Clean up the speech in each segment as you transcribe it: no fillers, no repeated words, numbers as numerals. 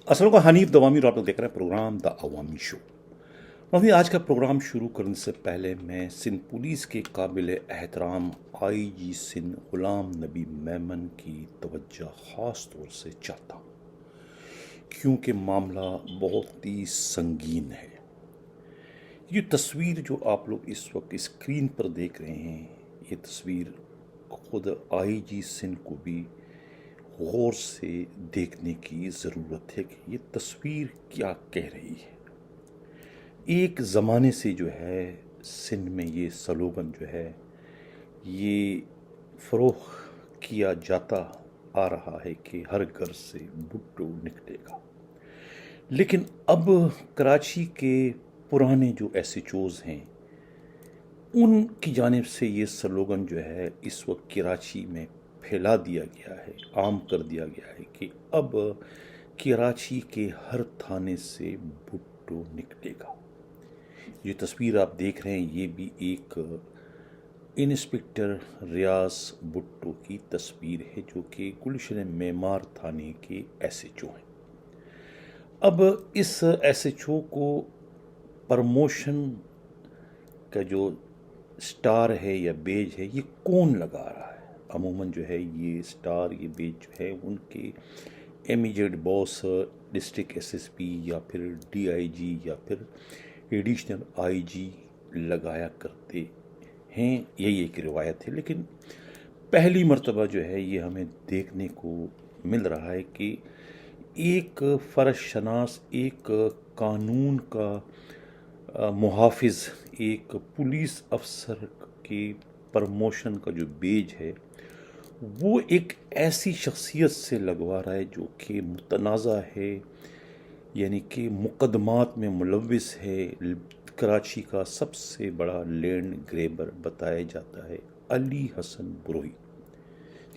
السلام علیکم، حنیف دوامی اور آپ لوگ دیکھ رہے ہیں پروگرام دا عوامی شو۔ ناظرین، آج کا پروگرام شروع کرنے سے پہلے میں سندھ پولیس کے قابل احترام آئی جی سندھ غلام نبی میمن کی توجہ خاص طور سے چاہتا ہوں، کیونکہ معاملہ بہت ہی سنگین ہے۔ یہ تصویر جو آپ لوگ اس وقت اسکرین پر دیکھ رہے ہیں، یہ تصویر خود آئی جی سندھ کو بھی غور سے دیکھنے کی ضرورت ہے کہ یہ تصویر کیا کہہ رہی ہے۔ ایک زمانے سے جو ہے سندھ میں یہ سلوگن جو ہے یہ فروغ کیا جاتا آ رہا ہے کہ ہر گھر سے بھٹو نکلے گا، لیکن اب کراچی کے پرانے جو ایس ایچ اوز ہیں ان کی جانب سے یہ سلوگن جو ہے اس وقت کراچی میں پھیلا دیا گیا ہے، عام کر دیا گیا ہے کہ اب کراچی کے ہر تھانے سے بھٹو نکلے گا۔ یہ تصویر آپ دیکھ رہے ہیں یہ بھی ایک انسپکٹر ریاض بھٹو کی تصویر ہے، جو کہ گلشن معمار تھانے کے ایس ایچ او ہیں۔ اب اس ایس ایچ او کو پرموشن کا جو سٹار ہے یا بیج ہے یہ کون لگا رہا ہے؟ عموماً جو ہے یہ سٹار یہ بیج جو ہے ان کے امیجیٹ باس ڈسٹرکٹ ایس ایس پی یا پھر ڈی آئی جی یا پھر ایڈیشنل آئی جی لگایا کرتے ہیں، یہی ایک روایت ہے۔ لیکن پہلی مرتبہ جو ہے یہ ہمیں دیکھنے کو مل رہا ہے کہ ایک فرش شناس، ایک قانون کا محافظ، ایک پولیس افسر کے پرموشن کا جو بیج ہے وہ ایک ایسی شخصیت سے لگوا رہا ہے جو کہ متنازع ہے، یعنی کہ مقدمات میں ملوث ہے۔ کراچی کا سب سے بڑا لینڈ گریبر بتایا جاتا ہے علی حسن بروئی،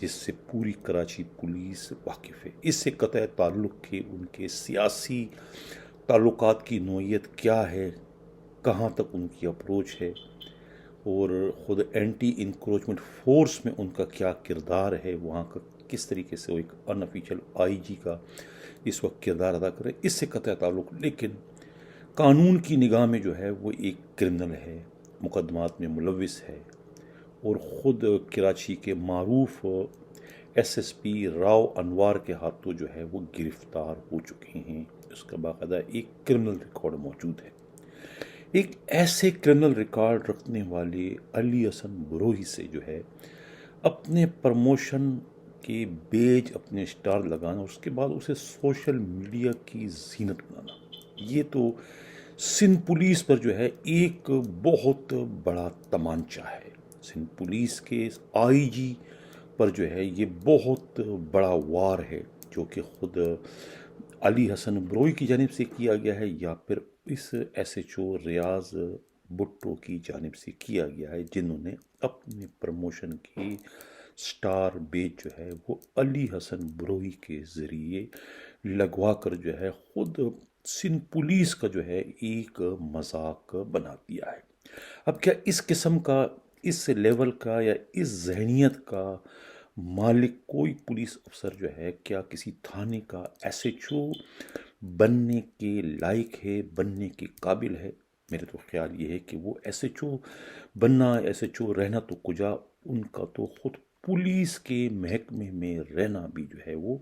جس سے پوری کراچی پولیس واقف ہے۔ اس سے قطع تعلق کہ ان کے سیاسی تعلقات کی نوعیت کیا ہے، کہاں تک ان کی اپروچ ہے، اور خود اینٹی انکروچمنٹ فورس میں ان کا کیا کردار ہے، وہاں کا کس طریقے سے وہ ایک ان آفیشیل آئی جی کا اس وقت کردار ادا کرے، اس سے قطع تعلق۔ لیکن قانون کی نگاہ میں جو ہے وہ ایک کرمنل ہے، مقدمات میں ملوث ہے، اور خود کراچی کے معروف ایس ایس پی راؤ انوار کے ہاتھوں جو ہے وہ گرفتار ہو چکے ہیں۔ اس کا باقاعدہ ایک کرمنل ریکارڈ موجود ہے۔ ایک ایسے کرمنل ریکارڈ رکھنے والے علی حسن بروہی سے جو ہے اپنے پرموشن کے بیج، اپنے سٹار لگانا، اس کے بعد اسے سوشل میڈیا کی زینت بنانا، یہ تو سندھ پولیس پر جو ہے ایک بہت بڑا تمانچہ ہے۔ سندھ پولیس کے آئی جی پر جو ہے یہ بہت بڑا وار ہے، جو کہ خود علی حسن بروئی کی جانب سے کیا گیا ہے یا پھر اس ایس ایچ او ریاض بھٹو کی جانب سے کیا گیا ہے، جنہوں نے اپنے پرموشن کی سٹار بیج جو ہے وہ علی حسن بروئی کے ذریعے لگوا کر جو ہے خود سندھ پولیس کا جو ہے ایک مذاق بنا دیا ہے۔ اب کیا اس قسم کا، اس لیول کا یا اس ذہنیت کا مالک کوئی پولیس افسر جو ہے کیا کسی تھانے کا ایس ایچ او بننے کے لائق ہے، بننے کے قابل ہے؟ میرے تو خیال یہ ہے کہ وہ ایس ایچ او بننا، ایس ایچ او رہنا تو کجا، ان کا تو خود پولیس کے محکمے میں رہنا بھی جو ہے وہ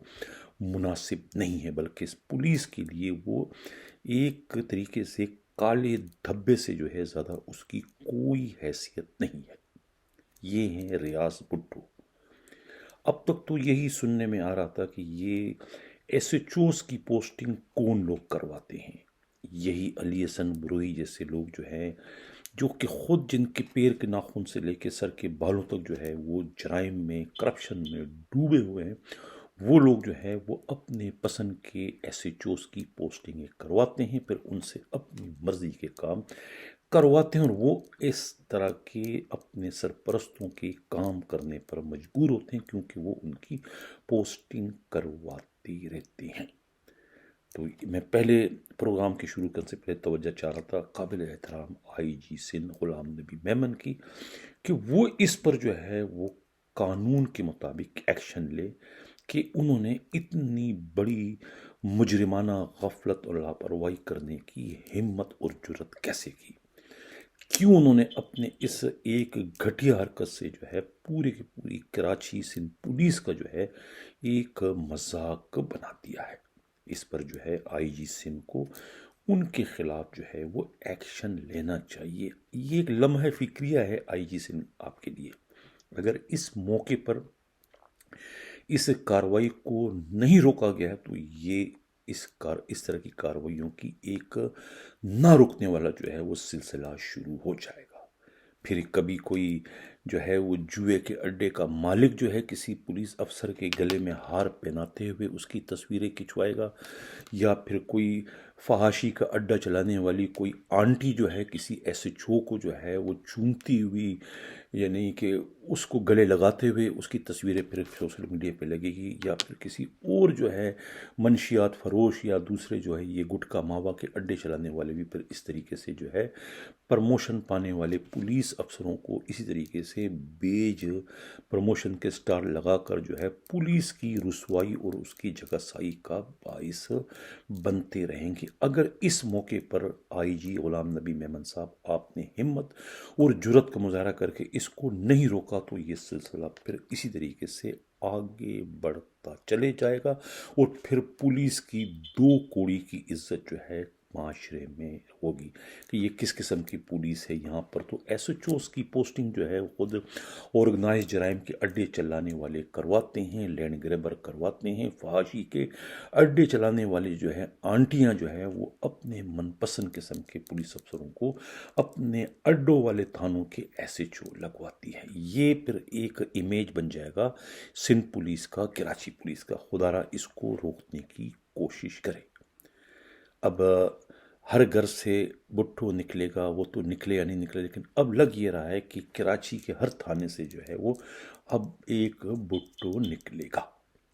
مناسب نہیں ہے، بلکہ اس پولیس کے لیے وہ ایک طریقے سے کالے دھبے سے جو ہے زیادہ اس کی کوئی حیثیت نہیں ہے۔ یہ ہیں ریاض بھٹو۔ اب تک تو یہی سننے میں آ رہا تھا کہ یہ ایس ایچ اوز کی پوسٹنگ کون لوگ کرواتے ہیں، یہی علی حسن بروئی جیسے لوگ جو ہیں، جو کہ خود جن کے پیر کے ناخن سے لے کے سر کے بالوں تک جو ہے وہ جرائم میں، کرپشن میں ڈوبے ہوئے ہیں، وہ لوگ جو ہے وہ اپنے پسند کے ایس ایچ اوز کی پوسٹنگیں کرواتے ہیں، پھر ان سے اپنی مرضی کے کام کرواتے ہیں، اور وہ اس طرح کے اپنے سرپرستوں کے کام کرنے پر مجبور ہوتے ہیں کیونکہ وہ ان کی پوسٹنگ کرواتے رہتے ہیں۔ تو میں پہلے پروگرام کے شروع کرنے سے پہلے توجہ چاہ رہا تھا قابل احترام آئی جی سندھ غلام نبی میمن کی، کہ وہ اس پر جو ہے وہ قانون کے مطابق ایکشن لے، کہ انہوں نے اتنی بڑی مجرمانہ غفلت اور لاپرواہی کرنے کی ہمت اور جرت کیسے کی؟ کیوں انہوں نے اپنے اس ایک گھٹیا حرکت سے جو ہے پوری کی پوری کراچی سندھ پولیس کا جو ہے ایک مذاق بنا دیا ہے؟ اس پر جو ہے آئی جی سندھ کو ان کے خلاف جو ہے وہ ایکشن لینا چاہیے۔ یہ ایک لمحہ فکریہ ہے آئی جی سندھ آپ کے لیے۔ اگر اس موقع پر اس کارروائی کو نہیں روکا گیا تو یہ اس طرح کی کارروائیوں کی ایک نہ رکنے والا جو ہے وہ سلسلہ شروع ہو جائے گا۔ پھر کبھی کوئی جو ہے وہ جوئے کے اڈے کا مالک جو ہے کسی پولیس افسر کے گلے میں ہار پہناتے ہوئے اس کی تصویریں کھنچوائے گا، یا پھر کوئی فحاشی کا اڈا چلانے والی کوئی آنٹی جو ہے کسی ایس ایچ او کو جو ہے وہ چومتی ہوئی، یعنی کہ اس کو گلے لگاتے ہوئے اس کی تصویریں پھر سوشل میڈیا پہ لگے گی، یا پھر کسی اور جو ہے منشیات فروش یا دوسرے جو ہے یہ گٹکا ماوا کے اڈے چلانے والے بھی پھر اس طریقے سے جو ہے پرموشن پانے والے پولیس افسروں کو اسی طریقے سے بیج پروموشن کے سٹار لگا کر جو ہے پولیس کی رسوائی اور اس کی جگہ سائی کا باعث بنتے رہیں گے۔ اگر اس موقع پر آئی جی غلام نبی میمن صاحب آپ نے ہمت اور جرت کا مظاہرہ کر کے اس کو نہیں روکا تو یہ سلسلہ پھر اسی طریقے سے آگے بڑھتا چلے جائے گا، اور پھر پولیس کی دو کوڑی کی عزت جو ہے معاشرے میں ہوگی کہ یہ کس قسم کی پولیس ہے۔ یہاں پر تو ایس ایچ اوز کی پوسٹنگ جو ہے خود آرگنائز جرائم کے اڈے چلانے والے کرواتے ہیں، لینڈ گریبر کرواتے ہیں، فحاشی کے اڈے چلانے والے جو ہے آنٹیاں جو ہے وہ اپنے من پسند قسم کے پولیس افسروں کو اپنے اڈوں والے تھانوں کے ایس ایچ او لگواتی ہے۔ یہ پھر ایک امیج بن جائے گا سندھ پولیس کا، کراچی پولیس کا۔ خدا را اس کو روکنے کی کوشش کرے۔ اب ہر گھر سے بٹھو نکلے گا، وہ تو نکلے یا نہیں نکلے، لیکن اب لگ یہ رہا ہے کہ کراچی کے ہر تھانے سے جو ہے وہ اب ایک بٹو نکلے گا۔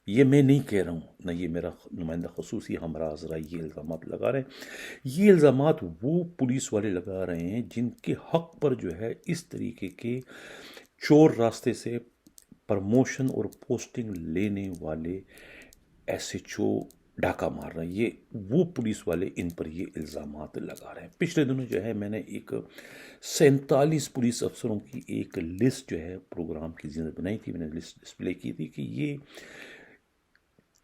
یہ میں نہیں کہہ رہا ہوں، نہ یہ میرا نمائندہ خصوصی ہمراہ ذرا یہ الزامات لگا رہے ہیں۔ یہ الزامات وہ پولیس والے لگا رہے ہیں جن کے حق پر جو ہے اس طریقے کے چور راستے سے پرموشن اور پوسٹنگ لینے والے ایس ایچ او ڈاکہ مار رہے ہیں۔ یہ وہ پولیس والے ان پر یہ الزامات لگا رہے ہیں۔ پچھلے دنوں جو ہے میں نے ایک 47 پولیس افسروں کی ایک لسٹ جو ہے پروگرام کی زندہ بنائی تھی، میں نے لسٹ ڈسپلے کی تھی کہ یہ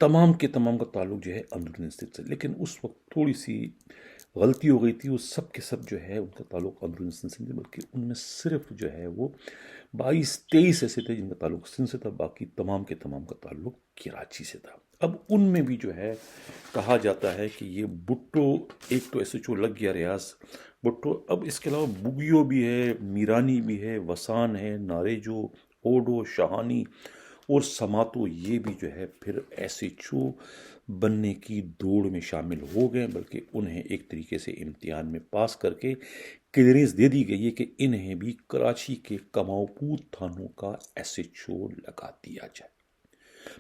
تمام کے تمام کا تعلق جو ہے اندرونی سندھ سے، لیکن اس وقت تھوڑی سی غلطی ہو گئی تھی۔ وہ سب کے سب جو ہے ان کا تعلق اندرونی سندھ سے نہیں، بلکہ ان میں صرف جو ہے وہ 22-23 ایسے تھے جن کا تعلق سندھ سے تھا، باقی تمام کے تمام کا تعلق کراچی سے تھا۔ اب ان میں بھی جو ہے کہا جاتا ہے کہ یہ بٹو ایک تو ایسے لگ گیا ریاض بٹو، اب اس کے علاوہ بگیو بھی ہے، میرانی بھی ہے، وسان ہے، ناریجو، اوڈو، شاہانی اور سماتو، یہ بھی جو ہے پھر ایس ایچ او بننے کی دوڑ میں شامل ہو گئے، بلکہ انہیں ایک طریقے سے امتحان میں پاس کر کے کلیئرنس دے دی گئی ہے کہ انہیں بھی کراچی کے کماؤ پور تھانوں کا ایس ایچ او لگا دیا جائے۔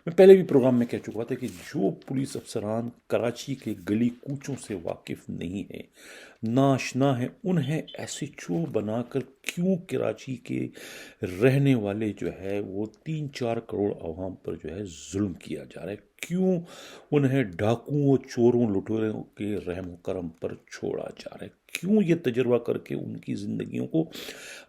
میں پہلے بھی پروگرام میں کہہ چکا تھا کہ جو پولیس افسران کراچی کے گلی کوچوں سے واقف نہیں ہیں، ناشنا ہیں، انہیں ایس ایچ او بنا کر کیوں کراچی کے رہنے والے جو ہے وہ 3-4 کروڑ عوام پر جو ہے ظلم کیا جا رہا ہے، کیوں انہیں ڈاکوؤں، چوروں، لٹوروں کے رحم و کرم پر چھوڑا جا رہا ہے، کیوں یہ تجربہ کر کے ان کی زندگیوں کو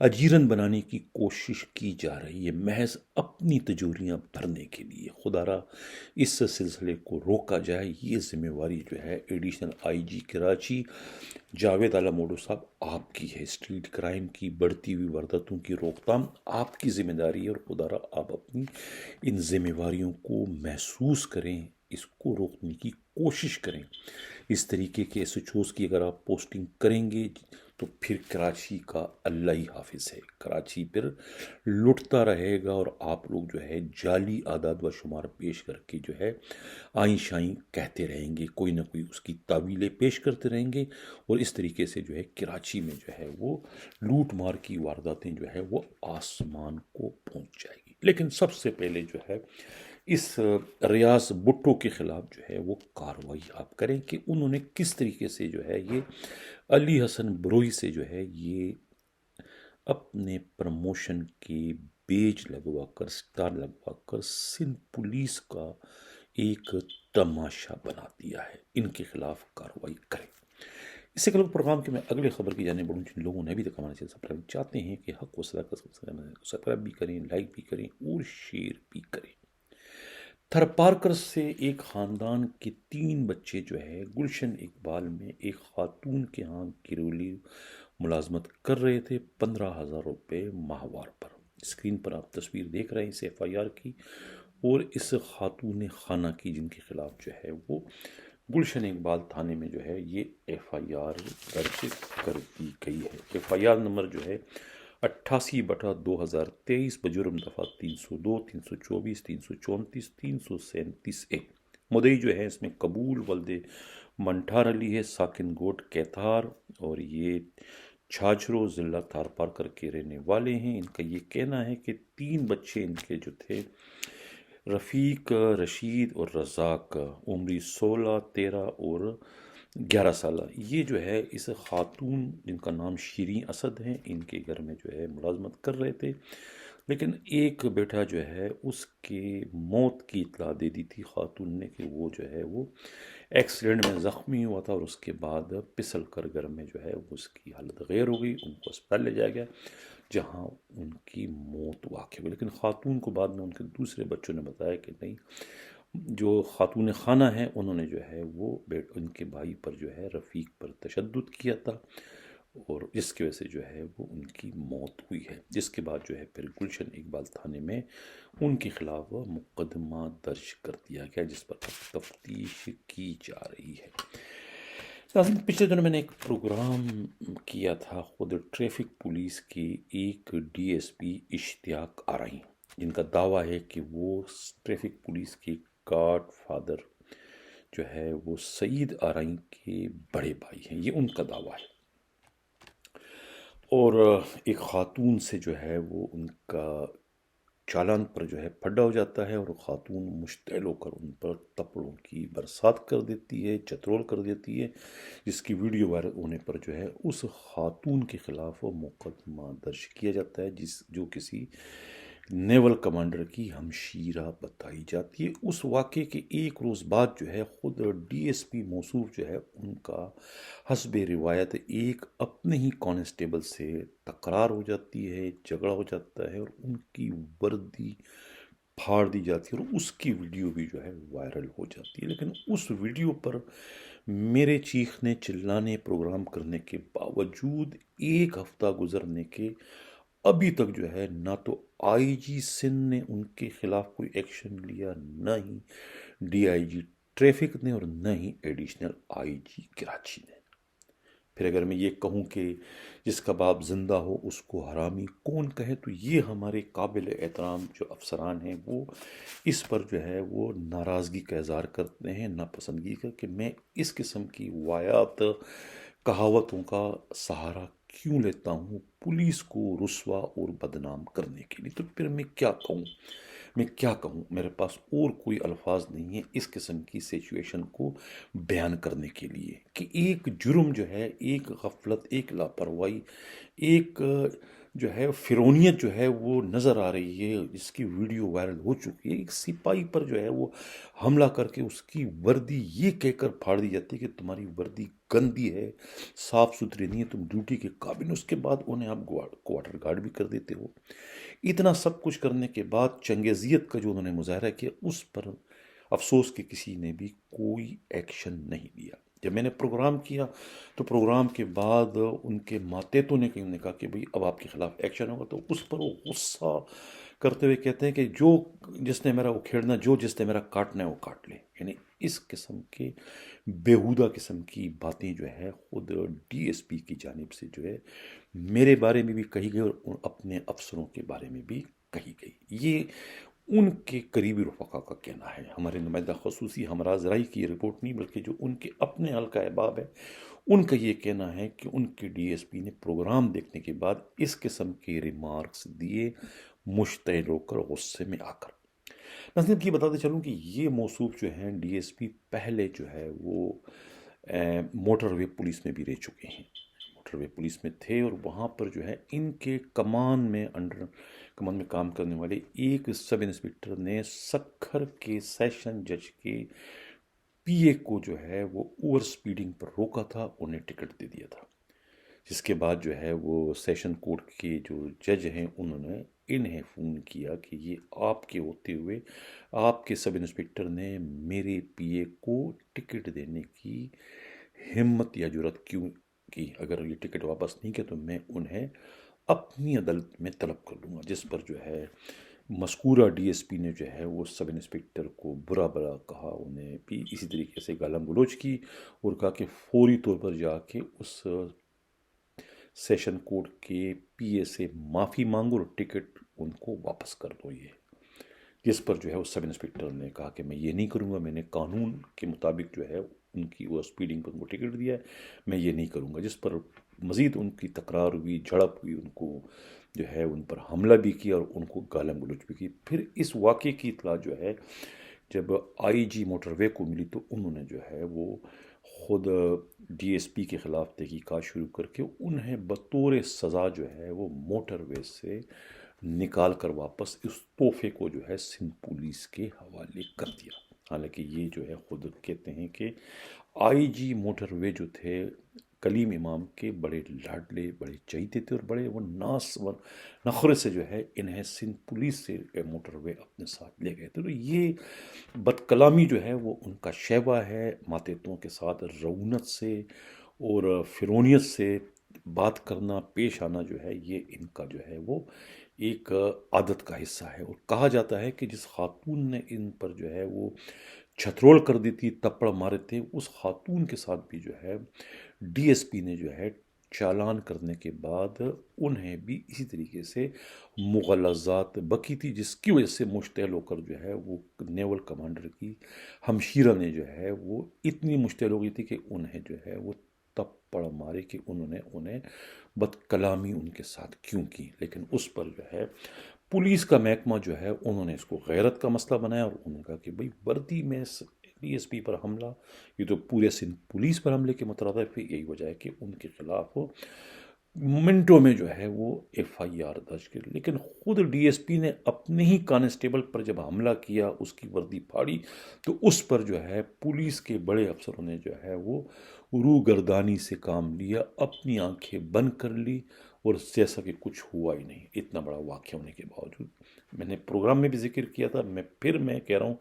اجیرن بنانے کی کوشش کی جا رہی ہے، محض اپنی تجوریاں بھرنے کے لیے۔ خدا را اس سلسلے کو روکا جائے۔ یہ ذمہ واری جو ہے additional I G Karachi Javed Alam Odho صاحب آپ کی ہے۔ اسٹریٹ کرائم کی بڑھتی ہوئی وارداتوں کی روک تھام آپ کی ذمہ داری ہے، اور خدا را آپ اپنی ان ذمہ واریوں کو محسوس کریں، اس کو روکنے کی کوشش کریں۔ اس طریقے کے ایس ایچ اوز کی اگر آپ پوسٹنگ کریں گے تو پھر کراچی کا اللہ ہی حافظ ہے، کراچی پھر لٹتا رہے گا، اور آپ لوگ جو ہے جعلی اعداد و شمار پیش کر کے جو ہے آئیں شائیں کہتے رہیں گے، کوئی نہ کوئی اس کی تعویلیں پیش کرتے رہیں گے، اور اس طریقے سے جو ہے کراچی میں جو ہے وہ لوٹ مار کی وارداتیں جو ہے وہ آسمان کو پہنچ جائے گی۔ لیکن سب سے پہلے جو ہے اس ریاض بٹو کے خلاف جو ہے وہ کارروائی آپ کریں کہ انہوں نے کس طریقے سے جو ہے یہ علی حسن بروئی سے جو ہے یہ اپنے پرموشن کے بیج لگوا کر، سٹار لگوا کر سندھ پولیس کا ایک تماشا بنا دیا ہے، ان کے خلاف کارروائی کریں۔ اس سے قبل پروگرام کے میں اگلے خبر کی جانب بڑھوں، جن لوگوں نے ابھی تک ہمارے چینل سبسکرائب چاہتے ہیں کہ حق و صداقت سے سبسکرائب بھی کریں، لائک بھی کریں اور شیئر بھی کریں۔ تھر پارکر سے ایک خاندان کے 3 بچے جو ہے گلشن اقبال میں ایک خاتون کے ہاں گھریلو ملازمت کر رہے تھے 15,000 روپے ماہوار پر۔ اسکرین پر آپ تصویر دیکھ رہے ہیں اس FIR کی اور اس خاتون خانہ کی، جن کے خلاف جو ہے وہ گلشن اقبال تھانے میں جو ہے یہ FIR درج کر دی گئی ہے۔ FIR نمبر جو ہے 88/2023 بجرم دفعہ 302، 324، 334، 337 مدعی جو ہے اس میں قبول ولد منٹھار علی ہے، ساکن گوٹ کیتھار، اور یہ چھاجرو ضلع تھار پارکر کے رہنے والے ہیں۔ ان کا یہ کہنا ہے کہ 3 بچے ان کے جو تھے، رفیق، رشید اور رزاق، عمری 16، 13 اور 11 سالہ، یہ جو ہے اس خاتون جن کا نام شیریں اسد ہے، ان کے گھر میں جو ہے ملازمت کر رہے تھے۔ لیکن ایک بیٹا جو ہے اس کے موت کی اطلاع دے دی تھی خاتون نے، کہ وہ جو ہے وہ ایکسیڈنٹ میں زخمی ہوا تھا، اور اس کے بعد پسل کر گھر میں جو ہے اس کی حالت غیر ہو گئی، ان کو اسپتال لے جایا گیا جہاں ان کی موت واقع ہوئی۔ لیکن خاتون کو بعد میں ان کے دوسرے بچوں نے بتایا کہ نہیں، جو خاتون خانہ ہیں انہوں نے جو ہے وہ ان کے بھائی پر جو ہے رفیق پر تشدد کیا تھا، اور جس کی وجہ سے جو ہے وہ ان کی موت ہوئی ہے، جس کے بعد جو ہے پھر گلشن اقبال تھانے میں ان کے خلاف مقدمہ درج کر دیا گیا، جس پر تفتیش کی جا رہی ہے۔ ناظرین، پچھلے دنوں میں نے ایک پروگرام کیا تھا خود ٹریفک پولیس کے ایک DSP اشتیاق آرائی، جن کا دعویٰ ہے کہ وہ ٹریفک پولیس کے گاڈ فادر جو ہے وہ سعید آرائی کے بڑے بھائی ہیں، یہ ان کا دعویٰ ہے۔ اور ایک خاتون سے جو ہے وہ ان کا چالان پر جو ہے پھڈا ہو جاتا ہے، اور خاتون مشتعل ہو کر ان پر تپڑوں کی برسات کر دیتی ہے، چترول کر دیتی ہے، جس کی ویڈیو وائرل ہونے پر جو ہے اس خاتون کے خلاف مقدمہ درج کیا جاتا ہے، جو کسی نیول کمانڈر کی ہمشیرہ بتائی جاتی ہے۔ اس واقعے کے ایک روز بعد جو ہے خود DSP موصوف جو ہے ان کا حسب روایت ایک اپنے ہی کانسٹیبل سے تکرار ہو جاتی ہے، جھگڑا ہو جاتا ہے، اور ان کی وردی پھاڑ دی جاتی ہے، اور اس کی ویڈیو بھی جو ہے وائرل ہو جاتی ہے۔ لیکن اس ویڈیو پر میرے چیخنے چلانے پروگرام کرنے کے باوجود 1 ہفتہ گزرنے کے ابھی تک جو ہے نہ تو IG سندھ نے ان کے خلاف کوئی ایکشن لیا، نہ ہی DIG ٹریفک نے، اور نہ ہی ایڈیشنل IG کراچی نے۔ پھر اگر میں یہ کہوں کہ جس کا باپ زندہ ہو اس کو حرامی کون کہے، تو یہ ہمارے قابل احترام جو افسران ہیں وہ اس پر جو ہے وہ ناراضگی کا اظہار کرتے ہیں، ناپسندگی کا، کہ میں اس قسم کی وایات کہاوتوں کا سہارا کیوں لیتا ہوں پولیس کو رسوا اور بدنام کرنے کے لیے۔ تو پھر میں کیا کہوں، میرے پاس اور کوئی الفاظ نہیں ہیں اس قسم کی سچویشن کو بیان کرنے کے لیے، کہ ایک جرم جو ہے، ایک غفلت، ایک لاپرواہی، ایک جو ہے فرونیت جو ہے وہ نظر آ رہی ہے، جس کی ویڈیو وائرل ہو چکی ہے۔ ایک سپاہی پر جو ہے وہ حملہ کر کے اس کی وردی یہ کہہ کر پھاڑ دی جاتی ہے کہ تمہاری وردی گندی ہے، صاف ستھری نہیں ہے، تم ڈیوٹی کے قابل نہیں۔ اس کے بعد انہیں آپ کوارٹر گارڈ بھی کر دیتے ہو۔ اتنا سب کچھ کرنے کے بعد چنگیزیت کا جو انہوں نے مظاہرہ کیا، اس پر افسوس کہ کسی نے بھی کوئی ایکشن نہیں لیا۔ جب میں نے پروگرام کیا تو پروگرام کے بعد ان کے ماتحتوں نے کہا کہ بھئی اب آپ کے خلاف ایکشن ہوگا، تو اس پر وہ غصہ کرتے ہوئے کہتے ہیں کہ جس نے میرا اکھیڑنا، جس نے میرا کاٹنا ہے وہ کاٹ لے۔ یعنی اس قسم کے بیہودہ قسم کی باتیں جو ہے خود DSP کی جانب سے جو ہے میرے بارے میں بھی کہی گئی، اور اپنے افسروں کے بارے میں بھی کہی گئی۔ یہ ان کے قریبی رفقا کا کہنا ہے، ہمارے نمائندہ خصوصی ہمراز رائی کی یہ رپورٹ نہیں، بلکہ جو ان کے اپنے حلقہ احباب ہے ان کا یہ کہنا ہے کہ ان کے DSP نے پروگرام دیکھنے کے بعد اس قسم کے ریمارکس دیے، مشتعل ہو کر، غصے میں آ کر۔ ناظرین، یہ بتاتے چلوں کہ یہ موصوف جو ہیں DSP پہلے جو ہے وہ موٹر وے پولیس میں بھی رہ چکے ہیں۔ موٹر وے پولیس میں تھے، اور وہاں پر جو ہے ان کے کمان میں کام کرنے والے ایک سب انسپکٹر نے سکھر کے سیشن جج کے پی اے کو جو ہے وہ اوور سپیڈنگ پر روکا تھا، انہیں ٹکٹ دے دیا تھا، جس کے بعد جو ہے وہ سیشن کورٹ کے جو جج ہیں انہوں نے انہیں فون کیا کہ یہ آپ کے ہوتے ہوئے آپ کے سب انسپکٹر نے میرے پی اے کو ٹکٹ دینے کی ہمت یا جرات کیوں کی، اگر یہ ٹکٹ واپس نہیں کیا تو میں انہیں اپنی عدالت میں طلب کر لوں گا، جس پر جو ہے مذکورہ ڈی ایس پی نے جو ہے وہ سب انسپکٹر کو برا کہا، انہیں بھی اسی طریقے سے گالم گلوچ کی، اور کہا کہ فوری طور پر جا کے اس سیشن کورٹ کے پی اے سے معافی مانگو اور ٹکٹ ان کو واپس کر دو، جس پر جو ہے اس سب انسپکٹر نے کہا کہ میں یہ نہیں کروں گا، میں نے قانون کے مطابق جو ہے ان کی وہ اسپیڈنگ پر ان کو ٹکٹ دیا ہے، میں یہ نہیں کروں گا، جس پر مزید ان کی تکرار ہوئی، جھڑپ ہوئی، ان کو جو ہے ان پر حملہ بھی کیا اور ان کو گالم گلوچ بھی کی۔ پھر اس واقعے کی اطلاع جو ہے جب آئی جی موٹر وے کو ملی تو انہوں نے جو ہے وہ خود ڈی ایس پی کے خلاف تحقیقات شروع کر کے انہیں بطور سزا جو ہے وہ موٹر وے سے نکال کر واپس اس تحفے کو جو ہے سندھ پولیس کے حوالے کر دیا۔ حالانکہ یہ جو ہے خود کہتے ہیں کہ آئی جی موٹر وے جو تھے کلیم امام کے بڑے لاڈلے، بڑے چہیتے تھے، اور بڑے وہ ناس و نخرے سے جو ہے انہیں سندھ پولیس سے موٹر وے اپنے ساتھ لے گئے تھے۔ تو یہ بد کلامی جو ہے وہ ان کا شیوا ہے، ماتحتوں کے ساتھ رعونت سے اور فرونیت سے بات کرنا، پیش آنا جو ہے یہ ان کا جو ہے وہ ایک عادت کا حصہ ہے۔ اور کہا جاتا ہے کہ جس خاتون نے ان پر جو ہے وہ چھترول کر دی تھی، تپڑ مارے تھے، اس خاتون کے ساتھ بھی جو ہے ڈی ایس پی نے جو ہے چالان کرنے کے بعد انہیں بھی اسی طریقے سے مغالطات بکی تھی، جس کی وجہ سے مشتعل ہو کر جو ہے وہ نیول کمانڈر کی ہمشیرہ نے جو ہے وہ اتنی مشتعل ہو گئی تھی کہ انہیں جو ہے وہ تپڑ مارے کہ انہیں بد کلامی ان کے ساتھ کیوں کی۔ لیکن اس پر جو ہے پولیس کا محکمہ جو ہے انہوں نے اس کو غیرت کا مسئلہ بنایا، اور انہوں نے کہا کہ بھئی وردی میں ڈی ایس پی پر حملہ یہ تو پورے سندھ پولیس پر حملے کے مترادف ہے، یہی وجہ ہے کہ ان کے خلاف منٹوں میں جو ہے وہ ایف آئی آر درج کی۔ لیکن خود ڈی ایس پی نے اپنے ہی کانسٹیبل پر جب حملہ کیا، اس کی وردی پھاڑی، تو اس پر جو ہے پولیس کے بڑے افسروں نے جو ہے وہ روگردانی سے کام لیا، اپنی آنکھیں بند کر لی، اور جیسا کہ کچھ ہوا ہی نہیں۔ اتنا بڑا واقعہ ہونے کے باوجود میں نے پروگرام میں بھی ذکر کیا تھا، میں کہہ رہا ہوں،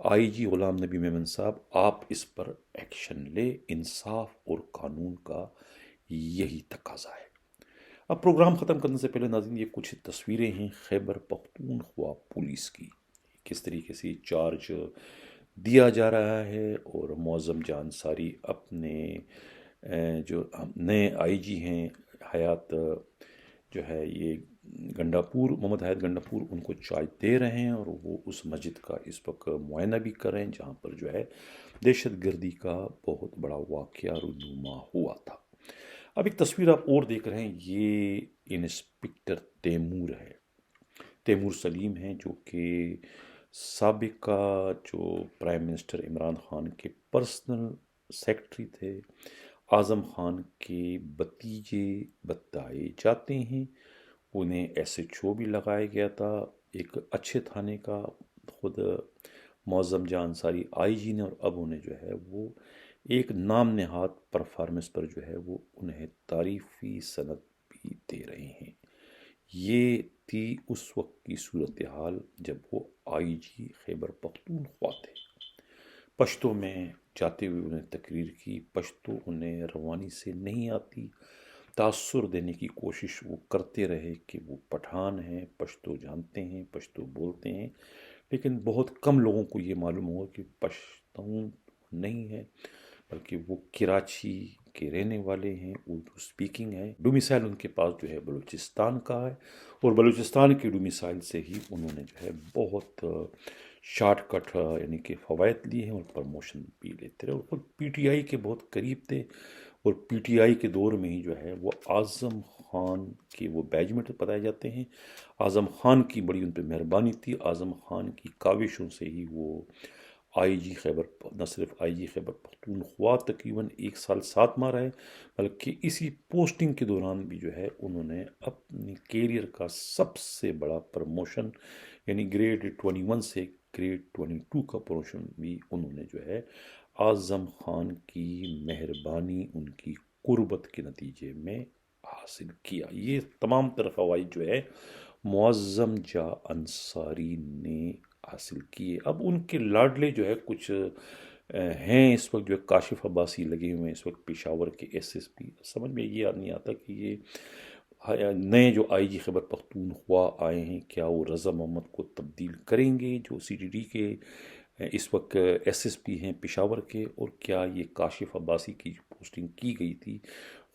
آئی جی غلام نبی میمن صاحب آپ اس پر ایکشن لے، انصاف اور قانون کا یہی تقاضا ہے۔ اب پروگرام ختم کرنے سے پہلے ناظرین یہ کچھ تصویریں ہیں خیبر پختونخوا پولیس کی، کس طریقے سے چارج دیا جا رہا ہے، اور معظم جان ساری اپنے جو نئے آئی جی ہیں حیات جو ہے یہ گنڈا پور، محمد حیات گنڈا پور، ان کو چارج دے رہے ہیں، اور وہ اس مسجد کا اس وقت معائنہ بھی کر رہے ہیں جہاں پر جو ہے دہشت گردی کا بہت بڑا واقعہ رونما ہوا تھا۔ اب ایک تصویر آپ اور دیکھ رہے ہیں، یہ انسپکٹر تیمور ہے، تیمور سلیم ہیں، جو کہ سابقہ جو پرائم منسٹر عمران خان کے پرسنل سیکرٹری تھے، اعظم خان کے بتیجے بتائے جاتے ہیں۔ انہیں ایس ایچ او بھی لگایا گیا تھا ایک اچھے تھانے کا، خود معظم جان انصاری آئی جی نے، اور اب انہیں جو ہے وہ ایک نام نہاد پرفارمنس پر جو ہے وہ انہیں تعریفی سند بھی دے رہے ہیں۔ یہ تھی اس وقت کی صورتحال جب وہ آئی جی خیبر پختونخوا تھے۔ پشتو میں جاتے ہوئے انہیں تقریر کی، پشتو انہیں روانی سے نہیں آتی، تاثر دینے کی کوشش وہ کرتے رہے کہ وہ پٹھان ہیں، پشتو جانتے ہیں، پشتو بولتے ہیں، لیکن بہت کم لوگوں کو یہ معلوم ہوا کہ پشتون نہیں ہے، بلکہ وہ کراچی کے رہنے والے ہیں، اردو سپیکنگ ہے، ڈومیسائل ان کے پاس جو ہے بلوچستان کا ہے، اور بلوچستان کے ڈومیسائل سے ہی انہوں نے جو ہے بہت شارٹ کٹ یعنی کہ فوائد لیے ہیں، اور پروموشن بھی لیتے رہے، اور خود پی ٹی آئی کے بہت قریب تھے، اور پی ٹی آئی کے دور میں ہی جو ہے وہ اعظم خان کے وہ بیجمنٹ بتائے جاتے ہیں، اعظم خان کی بڑی ان پہ مہربانی تھی، اعظم خان کی کاوشوں سے ہی وہ آئی جی خیبر، نہ صرف آئی جی خیبر پختونخوا تقریباً 1 سال 7 ماہ رہے، بلکہ اسی پوسٹنگ کے دوران بھی جو ہے انہوں نے اپنی کیریئر کا سب سے بڑا پروموشن یعنی گریڈ 21 سے گریڈ 22 کا پروموشن بھی انہوں نے جو ہے اعظم خان کی مہربانی، ان کی قربت کے نتیجے میں حاصل کیا۔ یہ تمام تر فوائد جو ہے معظم جاہ انصاری نے حاصل کیے۔ اب ان کے لاڈلے جو ہے کچھ ہیں اس وقت جو ہے کاشف عباسی لگے ہوئے ہیں اس وقت پشاور کے ایس ایس پی۔ سمجھ میں یہ نہیں آتا کہ یہ نئے جو آئی جی خیبر پختونخوا آئے ہیں کیا وہ رضا محمد کو تبدیل کریں گے جو سی ٹی ڈی کے اس وقت ایس ایس پی ہیں پشاور کے، اور کیا یہ کاشف عباسی کی جو پوسٹنگ کی گئی تھی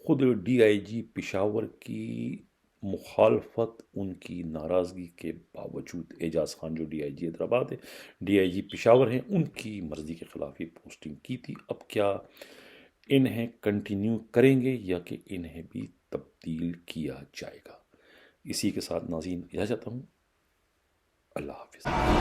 خود ڈی آئی جی پشاور کی مخالفت، ان کی ناراضگی کے باوجود، اعجاز خان جو ڈی آئی جی حیدرآباد ہے، ڈی آئی جی پشاور ہیں، ان کی مرضی کے خلاف یہ پوسٹنگ کی تھی۔ اب کیا انہیں کنٹینیو کریں گے یا کہ انہیں بھی تبدیل کیا جائے گا؟ اسی کے ساتھ ناظرین اجازت چاہتا ہوں، اللہ حافظ۔